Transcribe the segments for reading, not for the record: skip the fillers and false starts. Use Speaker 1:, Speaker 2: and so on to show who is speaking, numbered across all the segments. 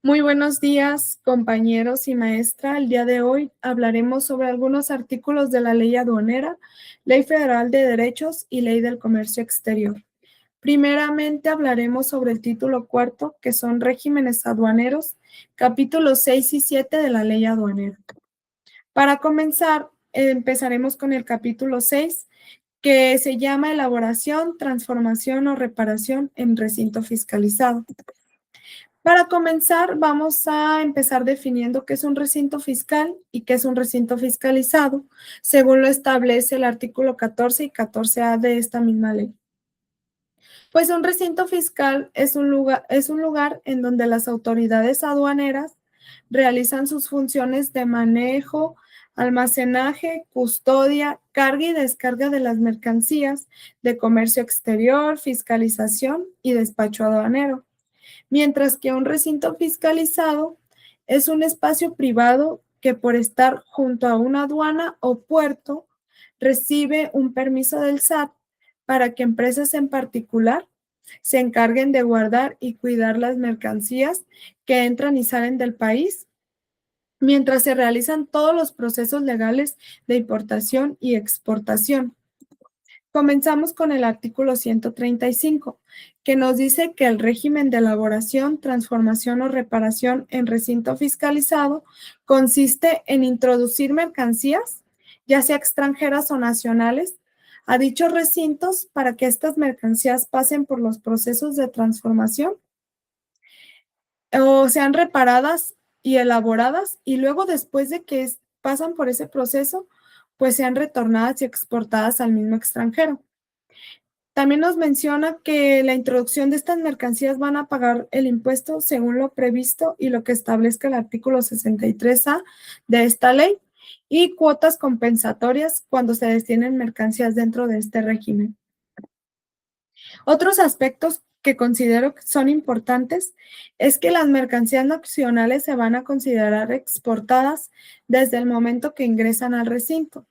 Speaker 1: Muy buenos días, compañeros y maestra. El día de hoy hablaremos sobre algunos artículos de la Ley Aduanera, Ley Federal de Derechos y Ley del Comercio Exterior. Primeramente hablaremos sobre el título cuarto, que son regímenes aduaneros, capítulos 6 y 7 de la Ley Aduanera. Para comenzar, empezaremos con el capítulo 6, que se llama Elaboración, Transformación o Reparación en Recinto Fiscalizado. Para comenzar, vamos a empezar definiendo qué es un recinto fiscal y qué es un recinto fiscalizado, según lo establece el artículo 14 y 14A de esta misma ley. Pues un recinto fiscal es un lugar en donde las autoridades aduaneras realizan sus funciones de manejo, almacenaje, custodia, carga y descarga de las mercancías, de comercio exterior, fiscalización y despacho aduanero. Mientras que un recinto fiscalizado es un espacio privado que por estar junto a una aduana o puerto recibe un permiso del SAT para que empresas en particular se encarguen de guardar y cuidar las mercancías que entran y salen del país, mientras se realizan todos los procesos legales de importación y exportación. Comenzamos con el artículo 135, que nos dice que el régimen de elaboración, transformación o reparación en recinto fiscalizado consiste en introducir mercancías, ya sea extranjeras o nacionales, a dichos recintos para que estas mercancías pasen por los procesos de transformación o sean reparadas y elaboradas, y luego después de que pasan por ese proceso, pues sean retornadas y exportadas al mismo extranjero. También nos menciona que la introducción de estas mercancías van a pagar el impuesto según lo previsto y lo que establezca el artículo 63A de esta ley, y cuotas compensatorias cuando se destinen mercancías dentro de este régimen. Otros aspectos que considero que son importantes es que las mercancías nacionales se van a considerar exportadas desde el momento que ingresan al recinto,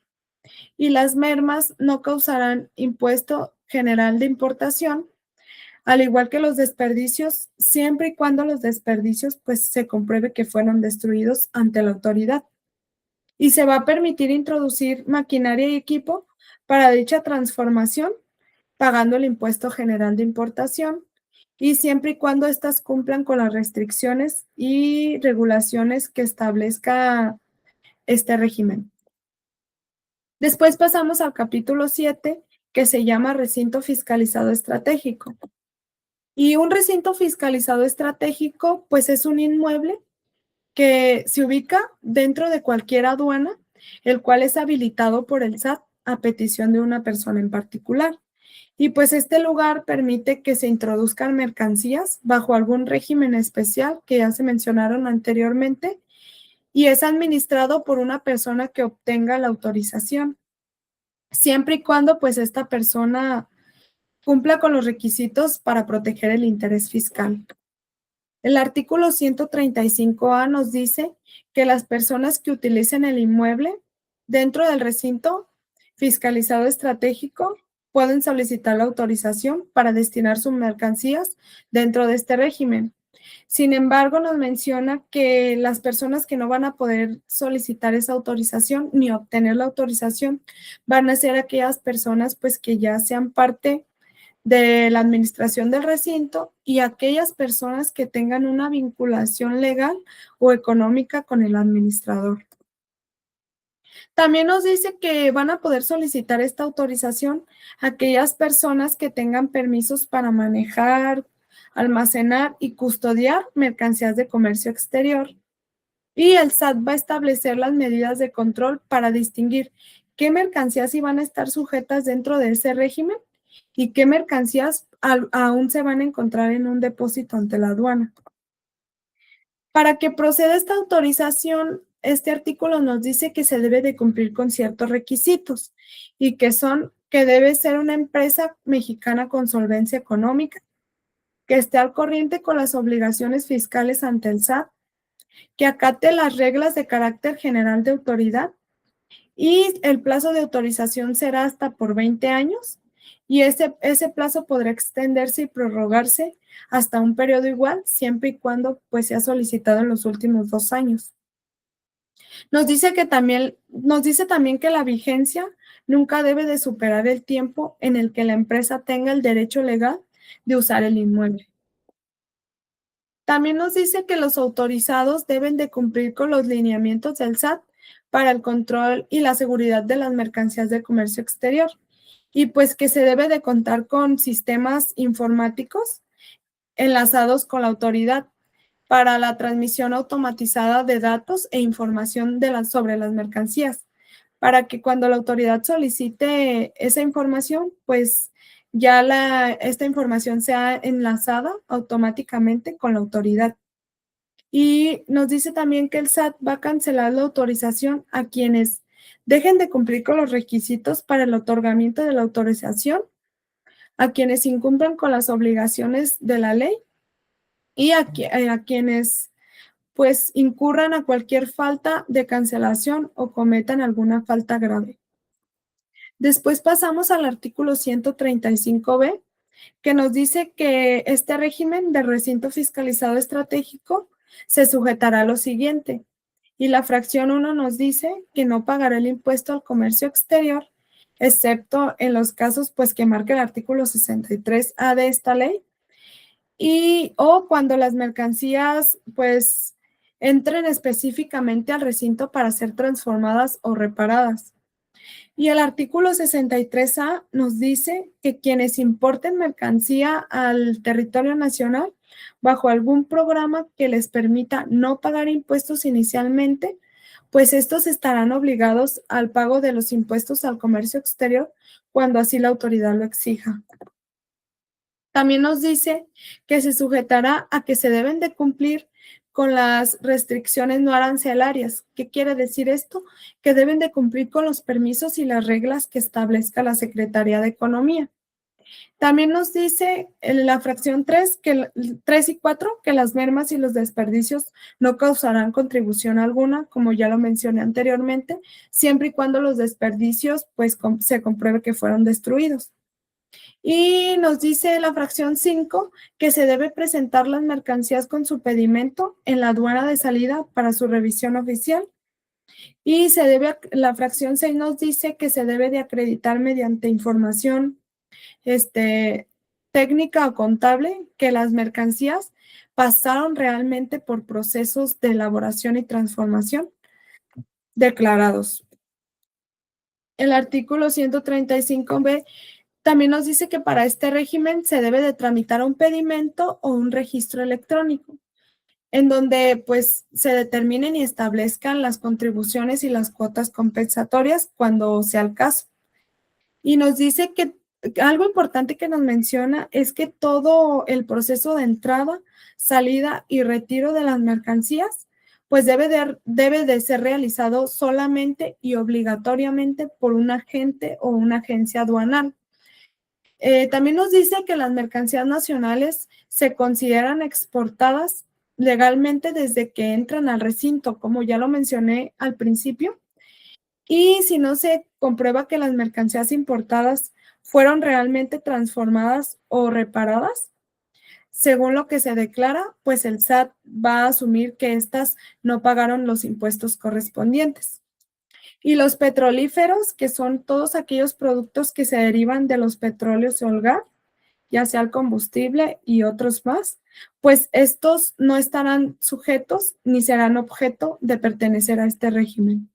Speaker 1: y las mermas no causarán impuesto general de importación, al igual que los desperdicios, siempre y cuando los desperdicios pues se compruebe que fueron destruidos ante la autoridad. Y se va a permitir introducir maquinaria y equipo para dicha transformación, pagando el impuesto general de importación, y siempre y cuando éstas cumplan con las restricciones y regulaciones que establezca este régimen. Después pasamos al capítulo 7, que se llama Recinto Fiscalizado Estratégico. Y un recinto fiscalizado estratégico, pues es un inmueble que se ubica dentro de cualquier aduana, el cual es habilitado por el SAT a petición de una persona en particular. Y pues este lugar permite que se introduzcan mercancías bajo algún régimen especial que ya se mencionaron anteriormente, y es administrado por una persona que obtenga la autorización, siempre y cuando pues esta persona cumpla con los requisitos para proteger el interés fiscal. El artículo 135A nos dice que las personas que utilicen el inmueble dentro del recinto fiscalizado estratégico pueden solicitar la autorización para destinar sus mercancías dentro de este régimen. Sin embargo, nos menciona que las personas que no van a poder solicitar esa autorización ni obtener la autorización van a ser aquellas personas pues que ya sean parte de la administración del recinto y aquellas personas que tengan una vinculación legal o económica con el administrador. También nos dice que van a poder solicitar esta autorización aquellas personas que tengan permisos para manejar, almacenar y custodiar mercancías de comercio exterior. Y el SAT va a establecer las medidas de control para distinguir qué mercancías iban a estar sujetas dentro de ese régimen y qué mercancías aún se van a encontrar en un depósito ante la aduana. Para que proceda esta autorización, este artículo nos dice que se debe de cumplir con ciertos requisitos, y que son que debe ser una empresa mexicana con solvencia económica, que esté al corriente con las obligaciones fiscales ante el SAT, que acate las reglas de carácter general de autoridad, y el plazo de autorización será hasta por 20 años, y ese plazo podrá extenderse y prorrogarse hasta un periodo igual, siempre y cuando pues sea solicitado en los últimos 2 años. Nos dice también que la vigencia nunca debe de superar el tiempo en el que la empresa tenga el derecho legal de usar el inmueble. También nos dice que los autorizados deben de cumplir con los lineamientos del SAT para el control y la seguridad de las mercancías de comercio exterior y pues que se debe de contar con sistemas informáticos enlazados con la autoridad para la transmisión automatizada de datos e información sobre las mercancías, para que cuando la autoridad solicite esa información, pues ya esta información sea enlazada automáticamente con la autoridad. Y nos dice también que el SAT va a cancelar la autorización a quienes dejen de cumplir con los requisitos para el otorgamiento de la autorización, a quienes incumplan con las obligaciones de la ley y a quienes pues incurran a cualquier falta de cancelación o cometan alguna falta grave. Después pasamos al artículo 135b, que nos dice que este régimen de recinto fiscalizado estratégico se sujetará a lo siguiente. Y la fracción 1 nos dice que no pagará el impuesto al comercio exterior, excepto en los casos pues que marca el artículo 63A de esta ley, o cuando las mercancías pues entren específicamente al recinto para ser transformadas o reparadas. Y el artículo 63A nos dice que quienes importen mercancía al territorio nacional bajo algún programa que les permita no pagar impuestos inicialmente, pues estos estarán obligados al pago de los impuestos al comercio exterior cuando así la autoridad lo exija. También nos dice que se sujetará a que se deben de cumplir con las restricciones no arancelarias. ¿Qué quiere decir esto? Que deben de cumplir con los permisos y las reglas que establezca la Secretaría de Economía. También nos dice en la fracción 3, 3 y 4, que las mermas y los desperdicios no causarán contribución alguna, como ya lo mencioné anteriormente, siempre y cuando los desperdicios pues se compruebe que fueron destruidos. Y nos dice la fracción 5 que se debe presentar las mercancías con su pedimento en la aduana de salida para su revisión oficial. Y la fracción 6 nos dice que se debe de acreditar mediante información técnica o contable que las mercancías pasaron realmente por procesos de elaboración y transformación declarados. El artículo 135b también nos dice que para este régimen se debe de tramitar un pedimento o un registro electrónico, en donde pues se determinen y establezcan las contribuciones y las cuotas compensatorias cuando sea el caso. Y nos dice que algo importante que nos menciona es que todo el proceso de entrada, salida y retiro de las mercancías, pues debe de ser realizado solamente y obligatoriamente por un agente o una agencia aduanal. También nos dice que las mercancías nacionales se consideran exportadas legalmente desde que entran al recinto, como ya lo mencioné al principio, y si no se comprueba que las mercancías importadas fueron realmente transformadas o reparadas, según lo que se declara, pues el SAT va a asumir que éstas no pagaron los impuestos correspondientes. Y los petrolíferos, que son todos aquellos productos que se derivan de los petróleos y el gas, ya sea el combustible y otros más, pues estos no estarán sujetos ni serán objeto de pertenecer a este régimen.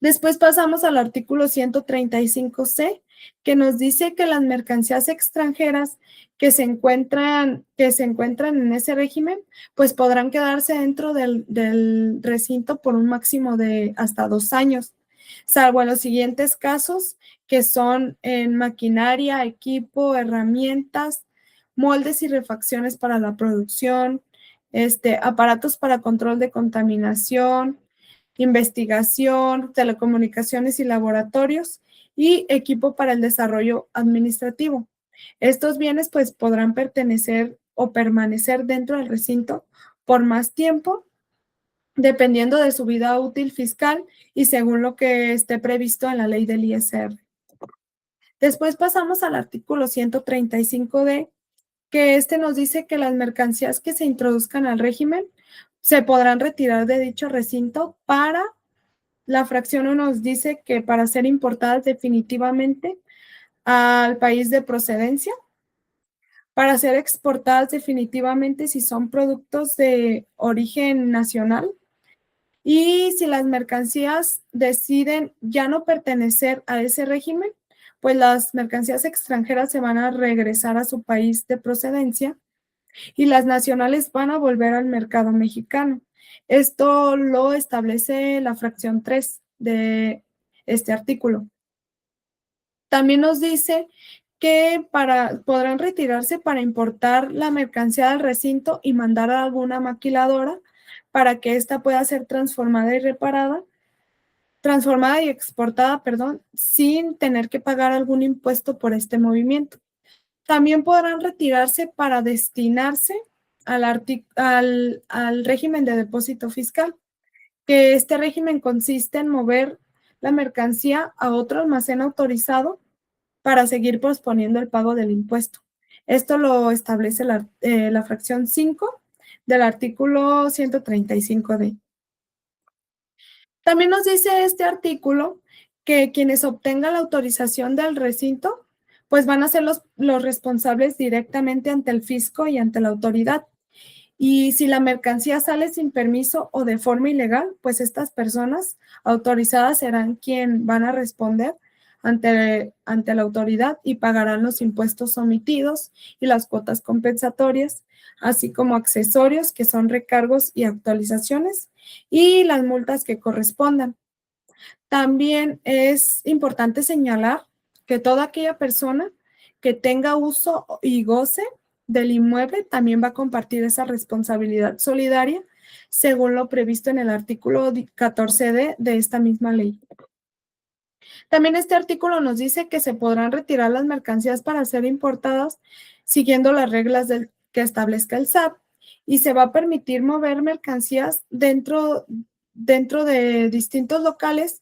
Speaker 1: Después pasamos al artículo 135c, que nos dice que las mercancías extranjeras que se encuentran en ese régimen, pues podrán quedarse dentro del recinto por un máximo de hasta 2 años, salvo en los siguientes casos, que son en maquinaria, equipo, herramientas, moldes y refacciones para la producción, aparatos para control de contaminación, investigación, telecomunicaciones y laboratorios, y equipo para el desarrollo administrativo. Estos bienes pues podrán pertenecer o permanecer dentro del recinto por más tiempo, dependiendo de su vida útil fiscal y según lo que esté previsto en la ley del ISR. Después pasamos al artículo 135D, que nos dice que las mercancías que se introduzcan al régimen se podrán retirar de dicho recinto para, la fracción 1 nos dice que para ser importadas definitivamente al país de procedencia, para ser exportadas definitivamente si son productos de origen nacional, y si las mercancías deciden ya no pertenecer a ese régimen, pues las mercancías extranjeras se van a regresar a su país de procedencia y las nacionales van a volver al mercado mexicano. Esto lo establece la fracción 3 de este artículo. También nos dice que podrán retirarse para importar la mercancía del recinto y mandar a alguna maquiladora para que ésta pueda ser transformada y exportada, sin tener que pagar algún impuesto por este movimiento. También podrán retirarse para destinarse al régimen de depósito fiscal, que este régimen consiste en mover la mercancía a otro almacén autorizado para seguir posponiendo el pago del impuesto. Esto lo establece la fracción 5 del artículo 135D. También nos dice este artículo que quienes obtengan la autorización del recinto, pues van a ser los responsables directamente ante el fisco y ante la autoridad. Y si la mercancía sale sin permiso o de forma ilegal, pues estas personas autorizadas serán quien van a responder ante la autoridad y pagarán los impuestos omitidos y las cuotas compensatorias, así como accesorios que son recargos y actualizaciones y las multas que correspondan. También es importante señalar que toda aquella persona que tenga uso y goce del inmueble también va a compartir esa responsabilidad solidaria según lo previsto en el artículo 14D de esta misma ley. También este artículo nos dice que se podrán retirar las mercancías para ser importadas siguiendo las reglas que establezca el SAT y se va a permitir mover mercancías dentro de distintos locales,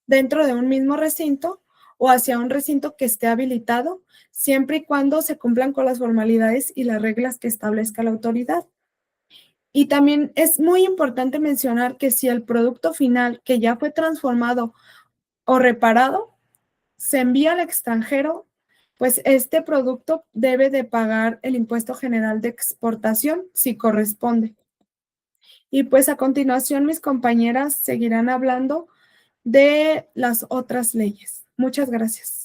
Speaker 1: dentro de un mismo recinto o hacia un recinto que esté habilitado, siempre y cuando se cumplan con las formalidades y las reglas que establezca la autoridad. Y también es muy importante mencionar que si el producto final que ya fue transformado o reparado se envía al extranjero, pues este producto debe de pagar el impuesto general de exportación si corresponde. Y pues a continuación mis compañeras seguirán hablando de las otras leyes. Muchas gracias.